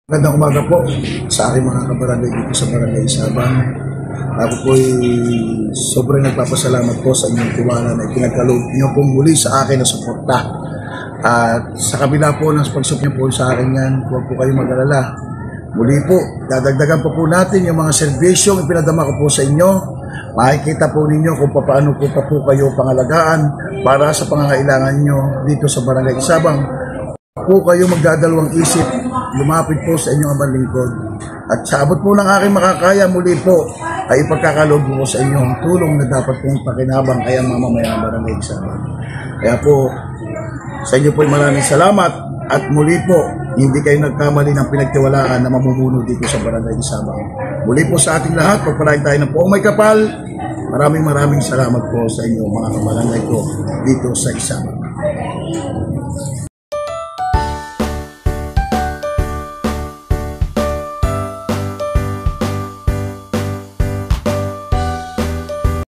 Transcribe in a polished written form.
Magandang umaga po sa aking mga kabarangay dito sa Barangay Isabang. Ako po ay sobrang nagpapasalamat po sa inyong tiwala na ipinagkaloob niyo pong muli sa akin na suporta. At sa kabila po ng pagsuporta po sa akin yan, huwag po kayong mag-alala. Muli po, dadagdagan pa po natin yung mga serbisyong ipinadama ko po sa inyo. Makikita po ninyo kung paano po pa po kayo pangalagaan para sa pangangailangan nyo dito sa Barangay Isabang. Po kayo magdadalawang isip, lumapit po sa inyong abang lingkod. At sa abot po ng aking makakaya, muli po ay ipagkakaloob po sa inyo ang tulong na dapat pong pakinabang kaya mamamayan ng Barangay Isabang. Kaya po, sa inyo po maraming salamat at muli po, hindi kayo nagkamali ng pinagtiwalaan na mamumuno dito sa Barangay Isabang. Muli po sa ating lahat, pagpalain tayo ng poong may kapal. Maraming salamat po sa inyo mga kabarangay ko dito sa Isabang.